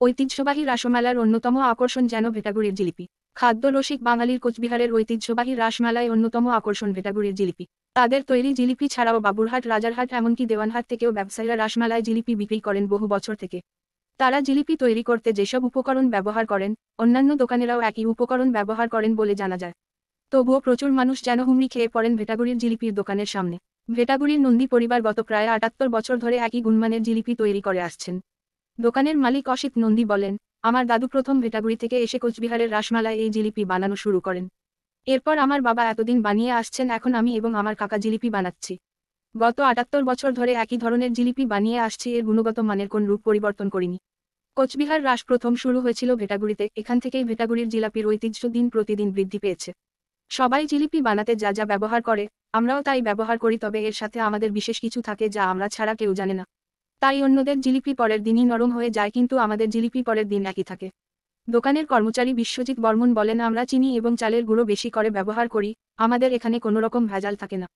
ঐতিহ্যবাহী রাসমেলার অন্যতম আকর্ষণ যেন ভেটাগুড়ির জিলিপি। খাদ্যরসিক বাঙালির কোচবিহারের ঐতিহ্যবাহী রাসমেলায় অন্যতম আকর্ষণ ভেটাগুড়ির জিলিপি। তাদের তৈরি জিলিপি ছাড়াও বাবুরহাট, রাজারহাট এমনকি দেওয়ানহাট থেকেও ব্যবসায়ীরা রাসমেলায় জিলিপি বিক্রি করেন বহু বছর থেকে। তারা জিলিপি তৈরি করতে যেসব উপকরণ ব্যবহার করেন, অন্যান্য দোকানেরাও একই উপকরণ ব্যবহার করেন বলে জানা যায়। তবুও প্রচুর মানুষ যেন হুমড়ি খেয়ে পড়েন ভেটাগুড়ির জিলিপির দোকানের সামনে। ভেটাগুড়ির নন্দী পরিবার গত প্রায় ৭৮ বছর ধরে একই গুণমানের জিলিপি তৈরি করে আসছেন। দোকানের মালিক অসিত নন্দী বলেন, আমার দাদু প্রথম ভেটাগুড়ি থেকে এসে কোচবিহারের রাসমেলায় এই জিলিপি বানানো শুরু করেন। এরপর আমার বাবা এতদিন বানিয়ে আসছেন, এখন আমি এবং আমার কাকা জিলিপি বানাচ্ছি। গত ৭৮ বছর ধরে একই ধরনের জিলিপি বানিয়ে আসছি, এর গুণগত মানের কোন রূপ পরিবর্তন করিনি। কোচবিহার রাস প্রথম শুরু হয়েছিল ভেটাগুড়িতে, এখান থেকেই ভেটাগুড়ির জিলাপির ঐতিহ্য দিন প্রতিদিন বৃদ্ধি পেয়েছে। সবাই জিলিপি বানাতে যা যা ব্যবহার করে, আমরাও তাই ব্যবহার করি, তবে এর সাথে আমাদের বিশেষ কিছু থাকে যা আমরা ছাড়া কেউ জানে না। তাই অন্যদের জিলিপি পরের দিনই নরম হয়ে যায়, কিন্তু আমাদের জিলিপি পরের দিন একই থাকে। দোকানের কর্মচারী বিশ্বজিৎ বর্মন বলেন, আমরা চিনি এবং চালের গুঁড়ো বেশি করে ব্যবহার করি, আমাদের এখানে কোনো রকম ভেজাল থাকে না।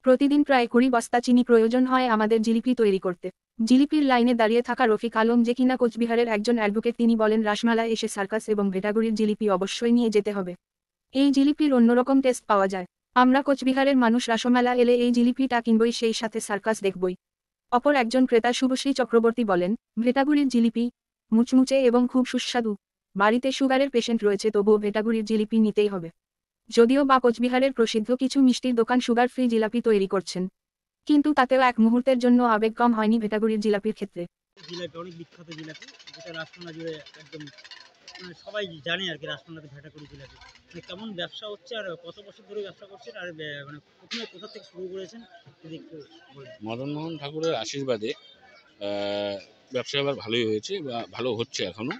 প্রতিদিন প্রায় ২০ বস্তা চিনি প্রয়োজন হয় আমাদের জিলিপি তৈরি করতে। জিলিপির লাইনে দাঁড়িয়ে থাকা রফিক আলম, যে কিনা কোচবিহারের একজন অ্যাডভোকেট, তিনি বলেন, রাসমেলায় এসে সার্কাস এবং ভেটাগুড়ির জিলিপি অবশ্যই নিয়ে যেতে হবে। এই জিলিপির অন্যরকম টেস্ট পাওয়া যায়। আমরা কোচবিহারের মানুষ রাসমেলা এলে এই জিলিপিটা কিনবই, সেই সাথে সার্কাস দেখবই। অপর একজন ক্রেতা শুভশ্রী চক্রবর্তী বলেন, ভেটাগুড়ির জিলিপি মুচমুচে এবং খুব সুস্বাদু। বাড়িতে সুগারের পেশেন্ট রয়েছে, তবুও ভেটাগুড়ির জিলিপি নিতেই হবে। যদিও বা কোচবিহারের প্রসিদ্ধ কিছু মিষ্টির দোকান সুগার ফ্রি জিলাপি তৈরি করছেন, কিন্তু তাতেও এক মুহূর্তের জন্য আবেগ কম হয়নি ভেটাগুড়ির জিলাপির ক্ষেত্রে। জিলাপি অনেক বিখ্যাত জিলাপি, যেটা রাজসোনা জুড়ে একদম সবাই জানে আর কি। রাজসোনাতে ভেটাগুড়ি জিলাপি কেমন ব্যবসা হচ্ছে আর কত বছর ধরে ব্যবসা করছেন, আর প্রথমে কোথা থেকে শুরু করেছেন যদি একটু বলেন। মদনমোহন ঠাকুরের আশীর্বাদে ব্যবসা এবার ভালোই হয়েছে বা ভালো হচ্ছে এখনও।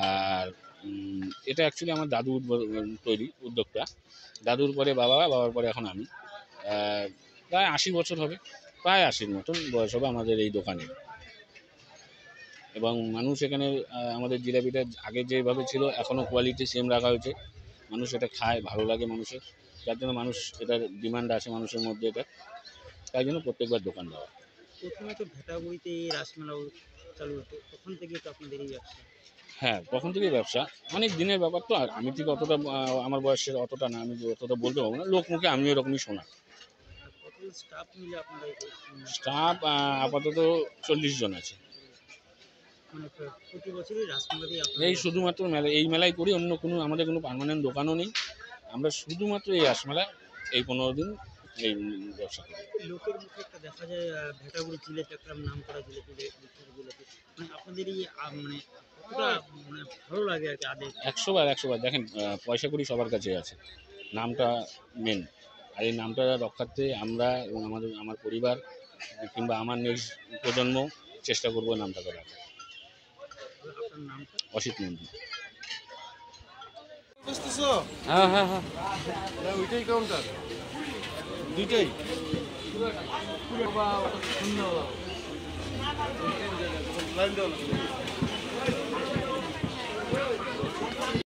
আর এটা অ্যাকচুয়ালি আমার দাদু তৈরি উদ্যোক্তা। দাদুর পরে বাবা, বাবার পরে এখন আমি। প্রায় ৮০ বছর হবে, প্রায় ৮০ মতন বয়স হবে আমাদের এই দোকানে। এবং মানুষ এখানে আমাদের জিলাপিটা আগে যেভাবে ছিল এখনও কোয়ালিটি সেম রাখা হয়েছে। মানুষ এটা খায়, ভালো লাগে মানুষের, যার জন্য মানুষ এটার ডিমান্ড আছে মানুষের মধ্যে, এটা তাই জন্য প্রত্যেকবার দোকান দেওয়া। প্রথমে তো ভেটাগুড়িতে রাসমেলাও চালু হতো, তখন থেকে তো আপনাদের এই ব্যবসা। হ্যাঁ, তখন থেকেই ব্যবসা, অনেক দিনের ব্যাপার তো। আর আমি ঠিক অতটা আমার বয়সের অতটা না, আমি অতটা বলতে পারবো না, লোক মুখে আমি এরকমই শোনা। কতজন স্টাফ মিলে আপনারা স্টাফ আপাতত ৪০ জন আছে। মানে প্রতি বছরই রাসমেলাতেই এই শুধুমাত্র মেলা, এই মেলাই করি, অন্য কোনো আমাদের কোনো পার্মানেন্ট দোকানও নেই। আমরা শুধুমাত্র এই রাসমেলা এই ১৫ দিন এই ব্যবসা করি। লোকের মুখে একটা দেখা যায় ভেটাগুড়ি জিলাপি একটা নাম করা জিলাপি, বিখ্যাত জিলাপি, মানে আপনাদের এই মানে কতটা মানে ভালো লাগে আর কি আদেশ। ১০০ বার ১০০ বার দেখেন, পয়সা করি সবার কাছে আছে, নামটা মেন। আর এই নামটা রক্ষার্থে আমরা এবং আমার পরিবার কিংবা আমার নেক্সট প্রজন্ম চেষ্টা করবো নামটাকে রাখার। আপনার নামটা? অসিত নন্দী। হ্যাঁ হ্যাঁ হ্যাঁ, ওইটাই কাউন্টার, দুইটাই। লাইন দেওয়া